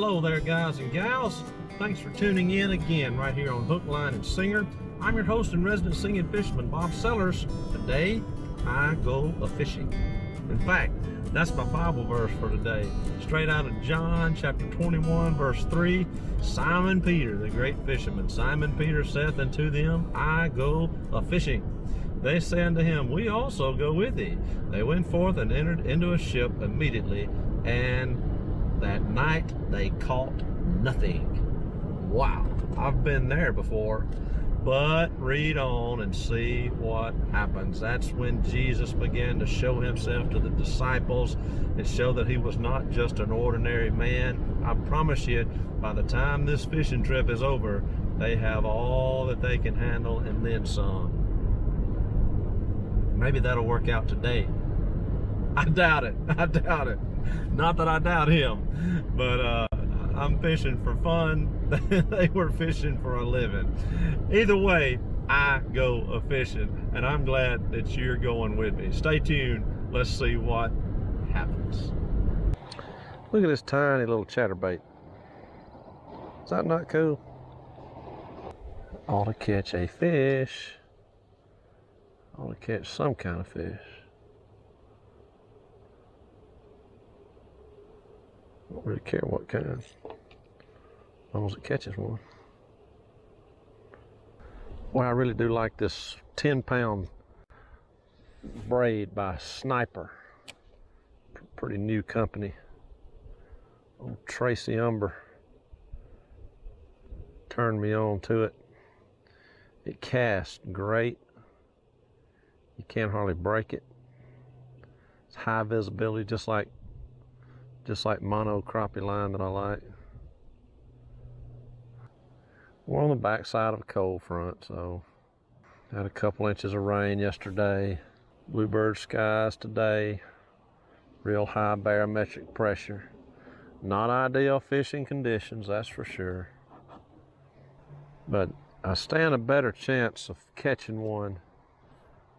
Hello there, guys and gals. Thanks for tuning in again right here on Hook, Line, and Singer. I'm your host and resident singing fisherman, Bob Sellers. Today, I go a-fishing. In fact, that's my Bible verse for today. Straight out of John chapter 21, verse 3. Simon Peter, the great fisherman. Simon Peter saith unto them, I go a-fishing. They say unto him, we also go with thee. They went forth and entered into a ship immediately, and that night they caught nothing. Wow, I've been there before. But read on and see what happens. That's when Jesus began to show himself to the disciples and show that he was not just an ordinary man. I promise you, by the time this fishing trip is over, they have all that they can handle and then some. Maybe that'll work out today. I doubt it. I doubt it. Not that I doubt him, but I'm fishing for fun. They were fishing for a living. Either way, I go a-fishing, and I'm glad that you're going with me. Stay tuned. Let's see what happens. Look at this tiny little chatterbait. Is that not cool? Ought to catch a fish. Ought to catch some kind of fish. Don't really care what kind, as long as it catches one. Well, I really do like this 10-pound braid by Sniper. Pretty new company. Old Tracy Umber turned me on to it. It casts great. You can't hardly break it. It's high visibility, just like mono crappie line that I like. We're on the backside of a cold front, so had a couple inches of rain yesterday. Bluebird skies today. Real high barometric pressure. Not ideal fishing conditions, that's for sure. But I stand a better chance of catching one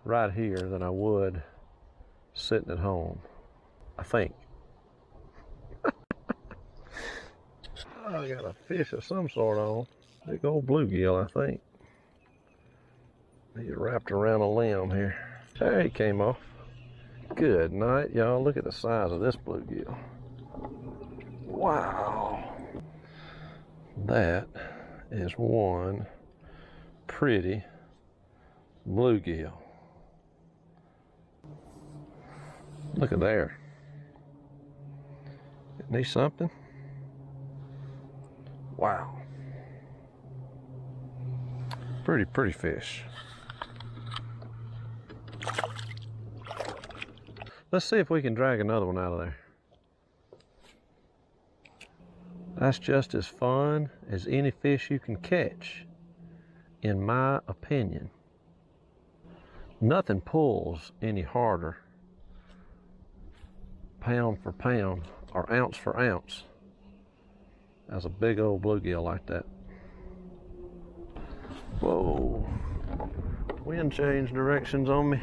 right here than I would sitting at home, I think. I got a fish of some sort on. Big old bluegill, I think. He's wrapped around a limb here. There he came off. Good night, y'all. Look at the size of this bluegill. Wow. That is one pretty bluegill. Look at there. Isn't he something? Wow. Pretty fish. Let's see if we can drag another one out of there. That's just as fun as any fish you can catch, in my opinion. Nothing pulls any harder, pound for pound, or ounce for ounce, as a big old bluegill like that. Whoa, wind changed directions on me.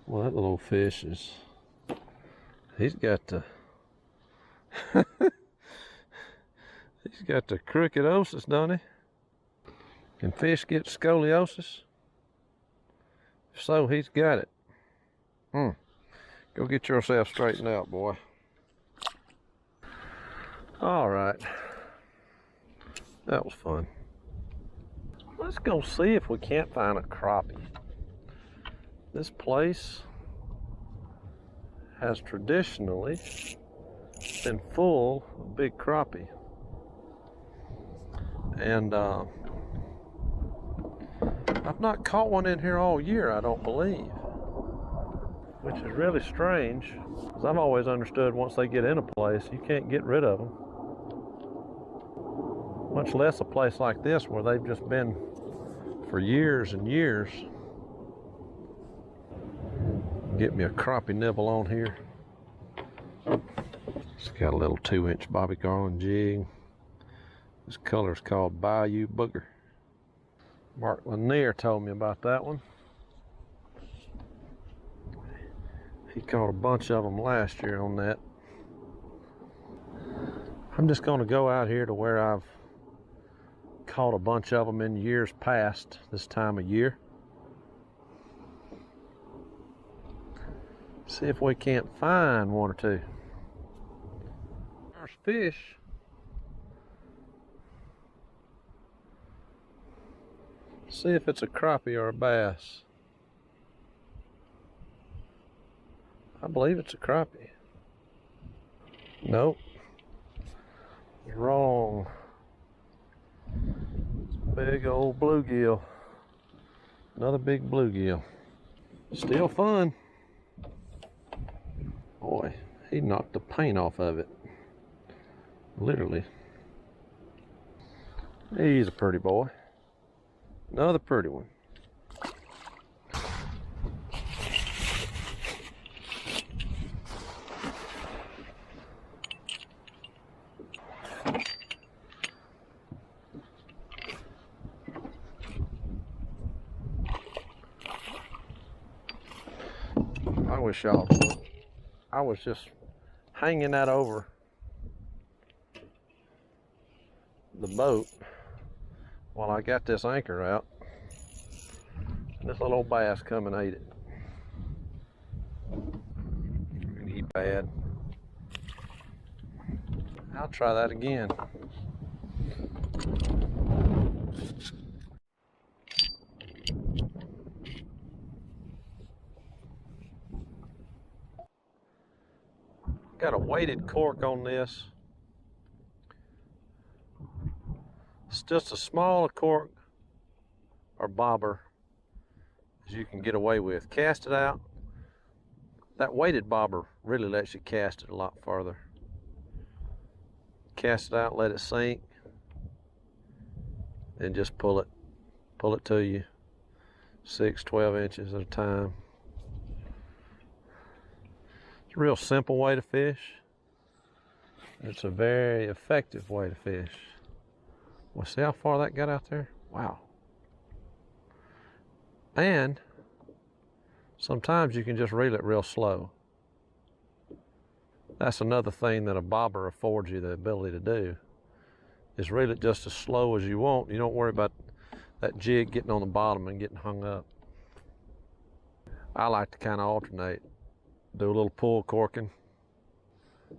Well, that little fish is, he's got the he's got the crookedosis, don't he? Can fish get scoliosis? If so, he's got it. Go get yourself straightened out, boy. All right. That was fun. Let's go see if we can't find a crappie. This place has traditionally been full of big crappie. And I've not caught one in here all year, I don't believe. Which is really strange, because I've always understood once they get in a place, you can't get rid of them. Much less a place like this where they've just been for years and years. Get me a crappie nibble on here. It's got a little 2-inch Bobby Garland jig. This color is called Bayou Booger. Mark Lanier told me about that one. He caught a bunch of them last year on that. I'm just going to go out here to where I've caught a bunch of them in years past this time of year. See if we can't find one or two. There's fish. See if it's a crappie or a bass. I believe it's a crappie. Nope. Wrong. Big old bluegill. Another big bluegill. Still fun. Boy, he knocked the paint off of it. Literally. He's a pretty boy. Another pretty one. I wish y'all would. I was just hanging that over the boat while I got this anchor out, and this little old bass come and ate it. And he bad. I'll try that again. Got a weighted cork on this. It's just as small a cork or bobber as you can get away with. Cast it out. That weighted bobber really lets you cast it a lot farther. Cast it out, let it sink, and just pull it to you 6-12 inches at a time. It's a real simple way to fish. It's a very effective way to fish. Well, see how far that got out there? Wow. And sometimes you can just reel it real slow. That's another thing that a bobber affords you the ability to do, is reel it just as slow as you want. You don't worry about that jig getting on the bottom and getting hung up. I like to kind of alternate. Do a little pull corking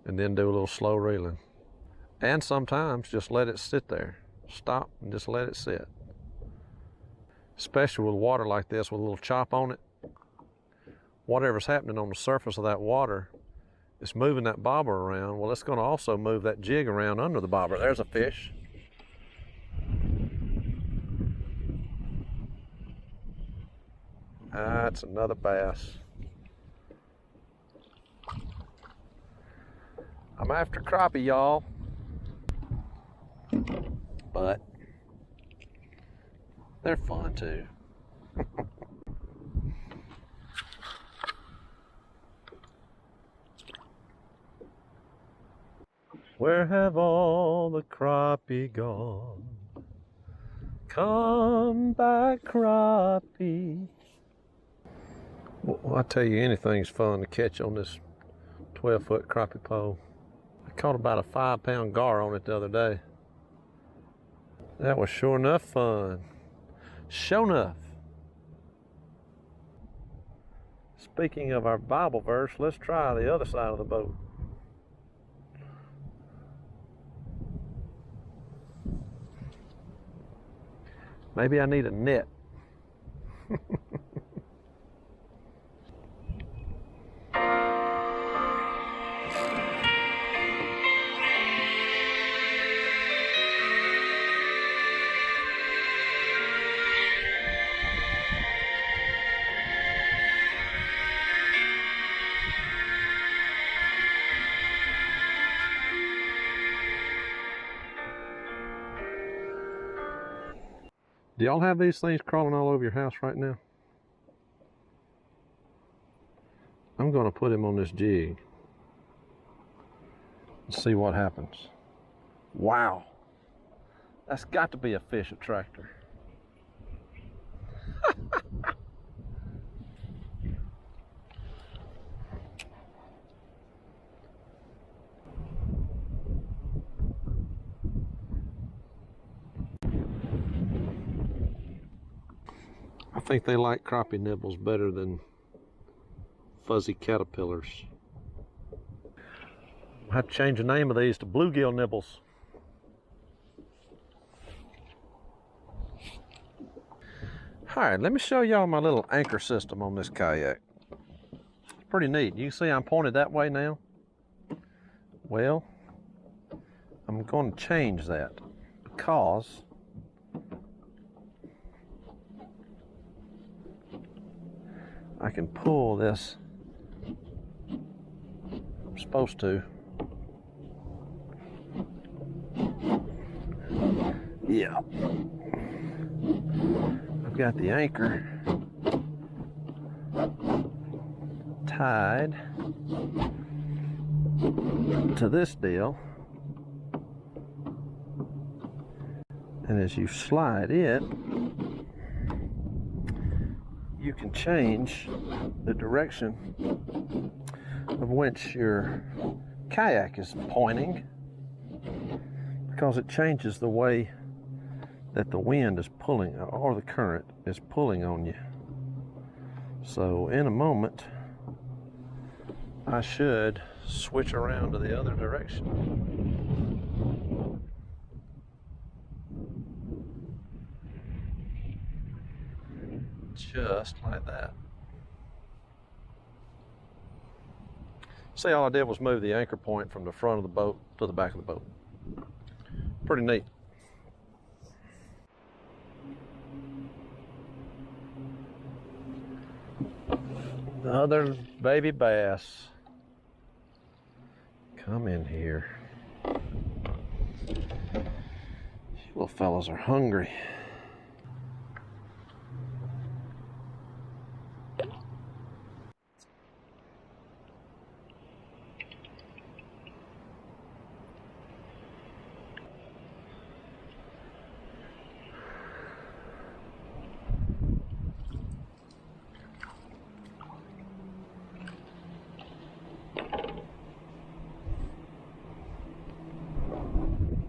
and then do a little slow reeling. And sometimes just let it sit there. Stop and just let it sit. Especially with water like this with a little chop on it. Whatever's happening on the surface of that water, it's moving that bobber around. Well, it's going to also move that jig around under the bobber. There's a fish. That's another bass. I'm after crappie, y'all. But they're fun too. Where have all the crappie gone? Come back, crappie. Well, I tell you, anything's fun to catch on this 12-foot crappie pole. I caught about a 5-pound gar on it the other day. That was sure enough fun. Sure enough. Speaking of our Bible verse, let's try the other side of the boat. Maybe I need a net. Do y'all have these things crawling all over your house right now? I'm going to put him on this jig and see what happens. Wow. That's got to be a fish attractor. think they like crappie nibbles better than fuzzy caterpillars. I have to change the name of these to bluegill nibbles. Alright, let me show y'all my little anchor system on this kayak. Pretty neat. You can see I'm pointed that way now. Well, I'm going to change that because I can pull this. I'm supposed to. Yeah. I've got the anchor tied to this deal, and as you slide it, you can change the direction of which your kayak is pointing, because it changes the way that the wind is pulling, or the current is pulling on you. So in a moment I should switch around to the other direction. Just like that. See, all I did was move the anchor point from the front of the boat to the back of the boat. Pretty neat. Another baby bass. Come in here. You little fellas are hungry.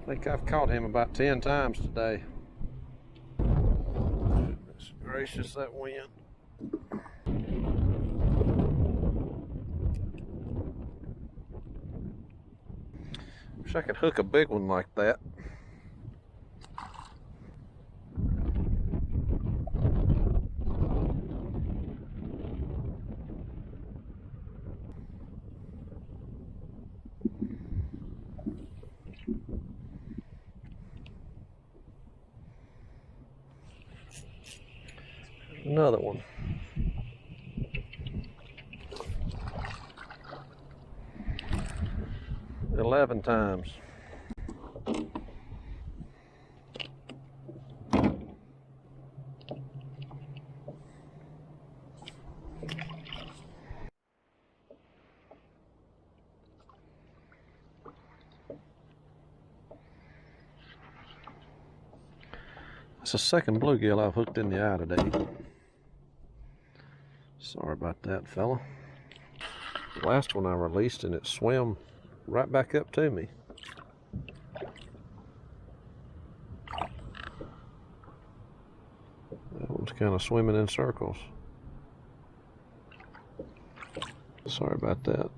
I think I've caught him about 10 times today. Goodness gracious, that wind. Wish I could hook a big one like that. Another one. $11 times. That's the second bluegill I've hooked in the eye today. Sorry about that, fella. The last one I released and it swam right back up to me. That one's kind of swimming in circles. Sorry about that.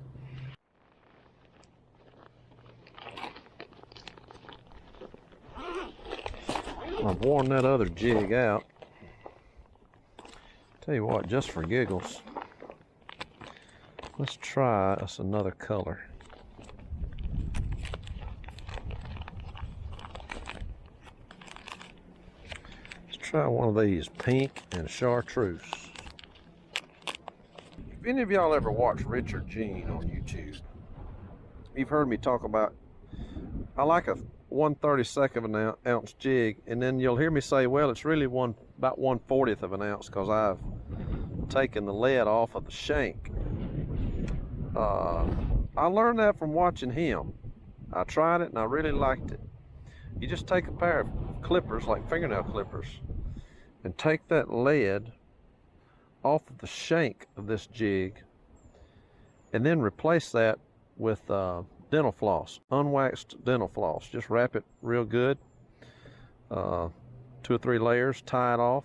I've worn that other jig out. Tell you what, just for giggles, let's try us another color. Let's try one of these, pink and chartreuse. If any of y'all ever watched Richard Gene on YouTube, you've heard me talk about, I like a 1/32 of an ounce jig, and then you'll hear me say, well, it's really about 1/40 of an ounce because I've taken the lead off of the shank. I learned that from watching him. I tried it and I really liked it. You just take a pair of clippers, like fingernail clippers, and take that lead off of the shank of this jig, and then replace that with dental floss, unwaxed dental floss. Just wrap it real good, 2 or 3 layers, tie it off,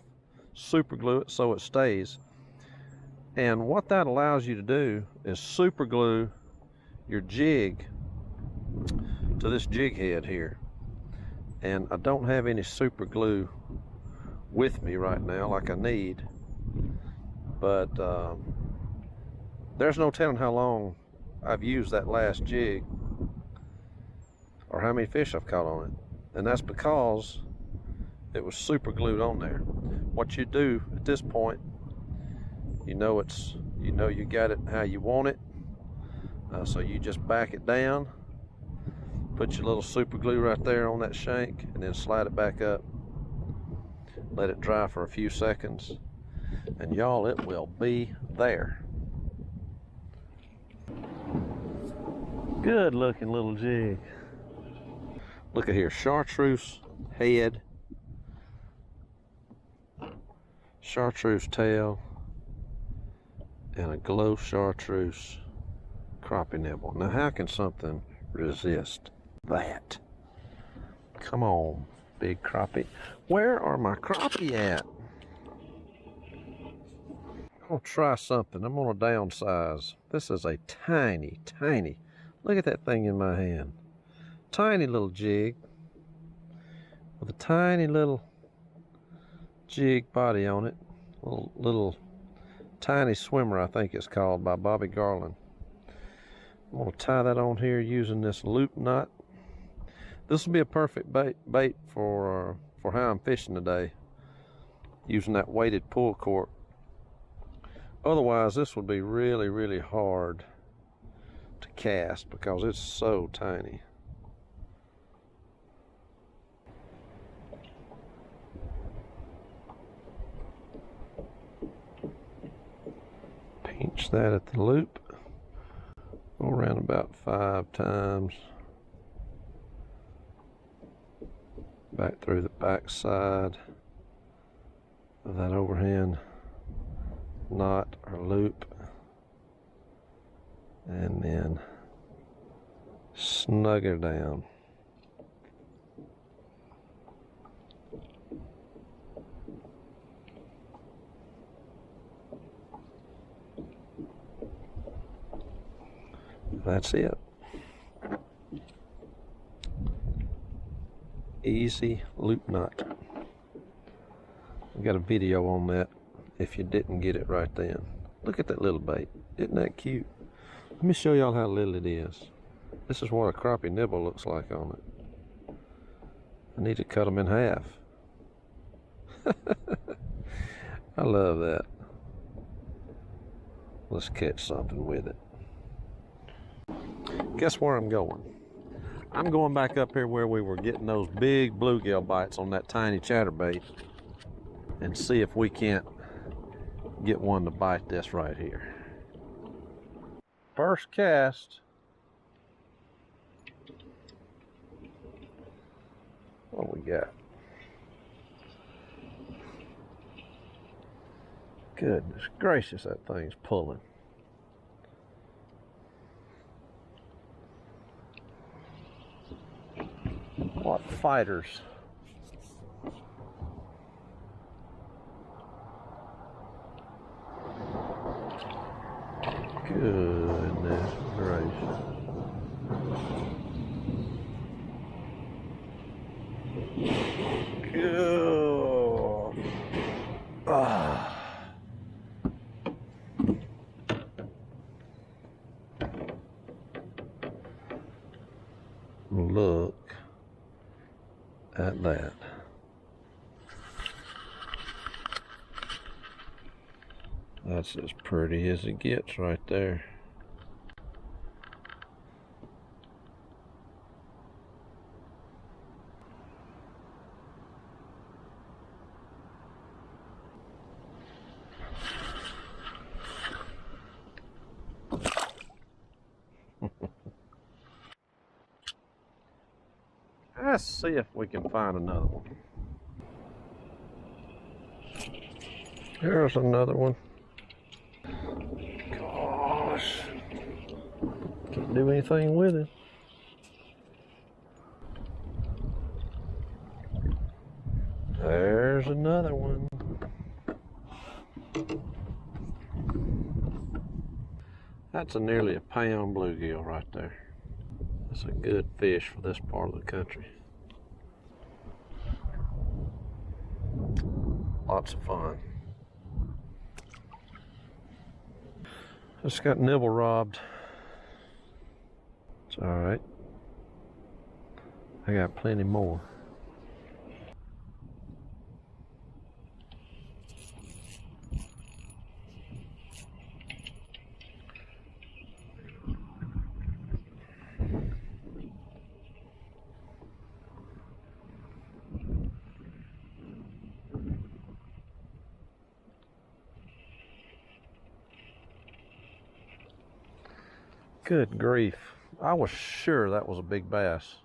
super glue it so it stays. And what that allows you to do is super glue your jig to this jig head here. And I don't have any super glue with me right now like I need, but there's no telling how long I've used that last jig or how many fish I've caught on it, and that's because it was super glued on there. What you do at this point, you know you got it how you want it, so you just back it down, put your little super glue right there on that shank, and then slide it back up, let it dry for a few seconds, and y'all, it will be there. Good looking little jig. Look at here, chartreuse head, chartreuse tail, and a glow chartreuse crappie nibble. Now how can something resist that? Come on, big crappie. Where are my crappie at? I'm gonna try something. I'm gonna downsize. This is a tiny, look at that thing in my hand. Tiny little jig with a tiny little jig body on it. Little tiny swimmer, I think it's called, by Bobby Garland. I'm gonna tie that on here using this loop knot. This will be a perfect bait for how I'm fishing today, using that weighted pull cork. Otherwise, this would be really hard to cast because it's so tiny. Pinch that at the loop. Go around about 5 times. Back through the back side of that overhand knot or loop, and then snug her down. That's it. Easy loop knot. I got a video on that if you didn't get it right then. Look at that little bait. Isn't that cute? Let me show y'all how little it is. This is what a crappie nibble looks like on it. I need to cut them in half. I love that. Let's catch something with it. Guess where I'm going? I'm going back up here where we were getting those big bluegill bites on that tiny chatterbait, and see if we can't get one to bite this right here. First cast. What we got? Goodness gracious, that thing's pulling. What fighters. Goodness gracious. Good. Ah. Look at that. That's as pretty as it gets right there. Let's see if we can find another one. There's another one. Gosh, can't do anything with it. There's another one. That's nearly a pound bluegill right there. That's a good fish for this part of the country. Lots of fun. Just got nibble robbed. It's all right. I got plenty more. Good grief. I was sure that was a big bass.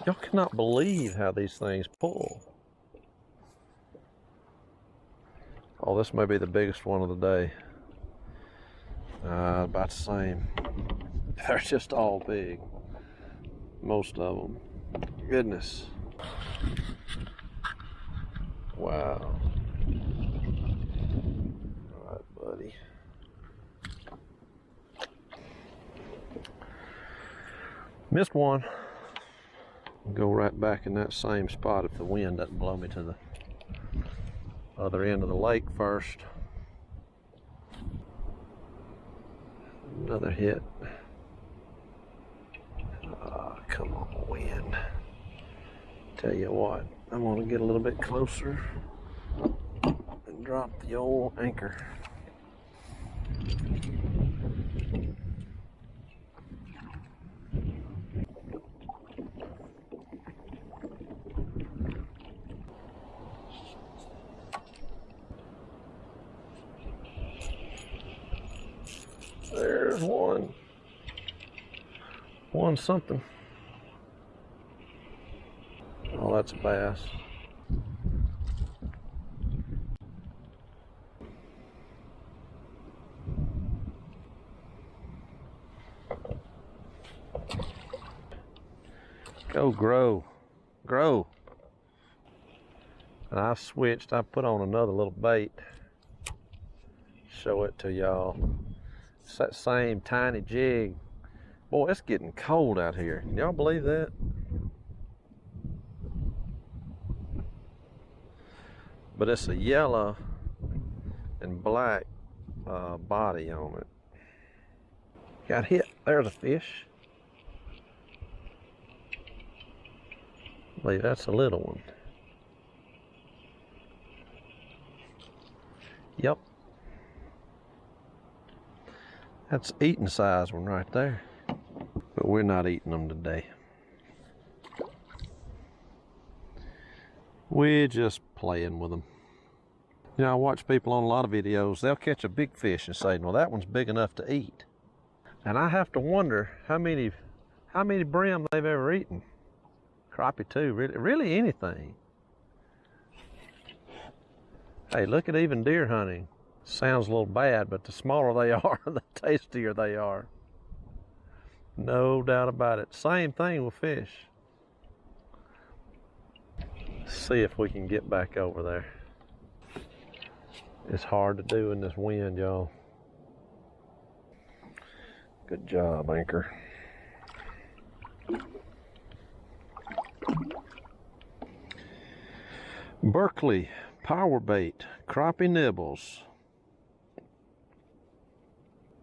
Y'all cannot believe how these things pull. Oh, this may be the biggest one of the day. About the same. They're just all big. Most of them. Goodness. Wow. All right, buddy. Missed one. Go right back in that same spot if the wind doesn't blow me to the other end of the lake first. Another hit. Come on, wind. Tell you what, I'm gonna get a little bit closer and drop the old anchor. There's one. One something. Oh, that's a bass. Go grow. Grow. And I've switched. I put on another little bait. Show it to y'all. It's that same tiny jig. Boy, it's getting cold out here. Can y'all believe that? But it's a yellow and black body on it. Got hit. There's a fish. I believe that's a little one. Yep. That's eating size one right there. But we're not eating them today. We're just playing with them. You know, I watch people on a lot of videos, they'll catch a big fish and say, well, that one's big enough to eat. And I have to wonder how many brim they've ever eaten. Crappie too, really anything. Hey, look at even deer hunting. Sounds a little bad, but the smaller they are, the tastier they are. No doubt about it. Same thing with fish. Let's see if we can get back over there. It's hard to do in this wind, y'all. Good job, anchor. Berkeley power bait, crappie nibbles.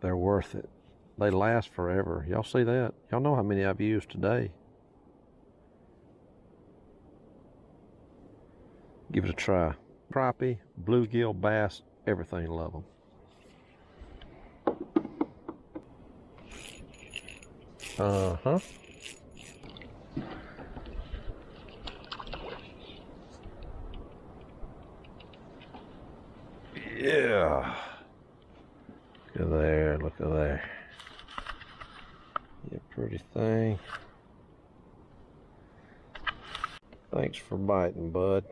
They're worth it. They last forever. Y'all see that? Y'all know how many I've used today. Give it a try. Crappie, bluegill, bass, everything, love them. Uh-huh. Yeah. Look at there, look at there. You pretty thing. Thanks for biting, bud.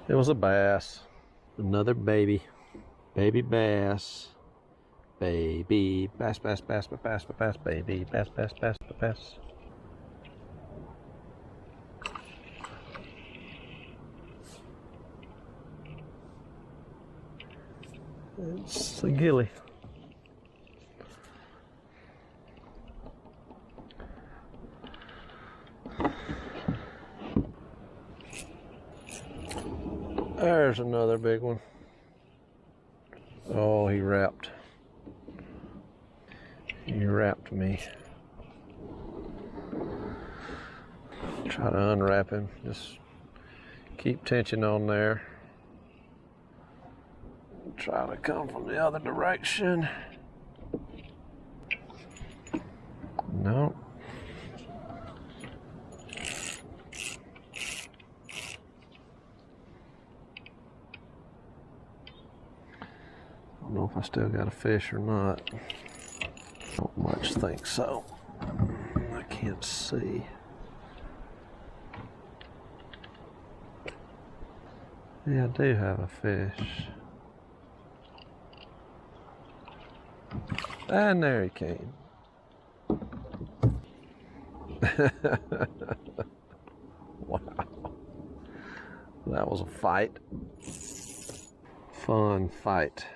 It was a bass. Another baby bass. baby. Bass, bass, bass, bass, bass, baby. Bass, bass, bass, bass. It's a gilly. There's another big one. Oh, he wrapped. He wrapped me. Try to unwrap him. Just keep tension on there. Try to come from the other direction. No. I don't know if I still got a fish or not. Don't much think so. I can't see. Yeah, I do have a fish. And there he came. Wow. That was a fight. Fun fight.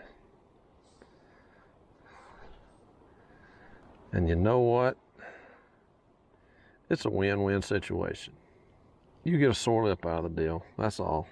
And you know what? It's a win-win situation. You get a sore lip out of the deal. That's all.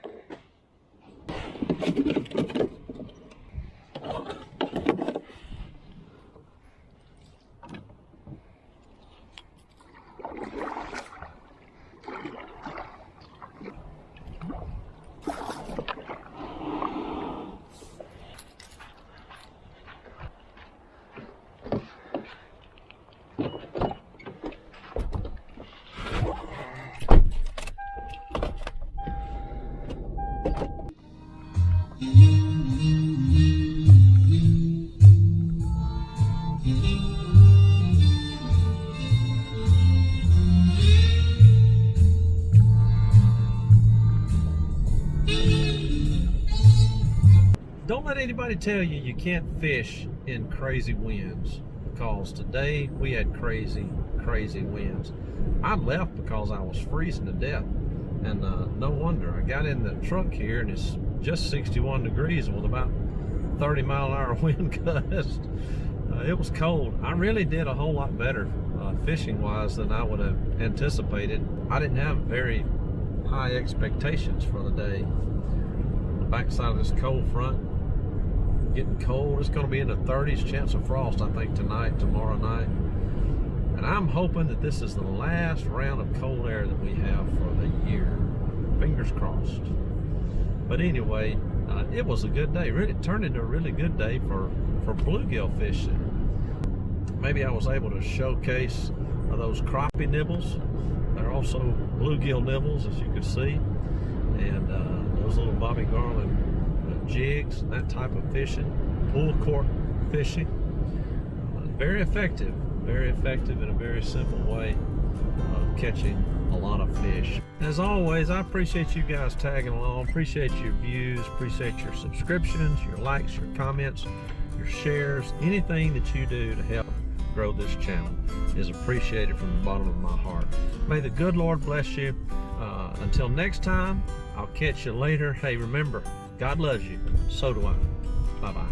Don't let anybody tell you you can't fish in crazy winds, because today we had crazy winds. I left because I was freezing to death, and no wonder. I got in the truck here and it's just 61 degrees with about 30-mile-an-hour wind gust. It was cold. I really did a whole lot better fishing wise than I would have anticipated. I didn't have very high expectations for the day. The backside of this cold front getting cold. It's going to be in the 30s, chance of frost I think tonight, tomorrow night, and I'm hoping that this is the last round of cold air that we have for the year. Fingers crossed. But anyway, it was a good day. Really, it turned into a really good day for bluegill fishing. Maybe I was able to showcase those crappie nibbles. They're also bluegill nibbles, as you can see, and those little Bobby Garland jigs, that type of fishing, pull-cork fishing. Very effective in a very simple way of catching a lot of fish. As always, I appreciate you guys tagging along, appreciate your views, appreciate your subscriptions, your likes, your comments, your shares. Anything that you do to help grow this channel is appreciated from the bottom of my heart. May the good Lord bless you. Until next time, I'll catch you later. Hey, remember, God loves you. So do I. Bye-bye.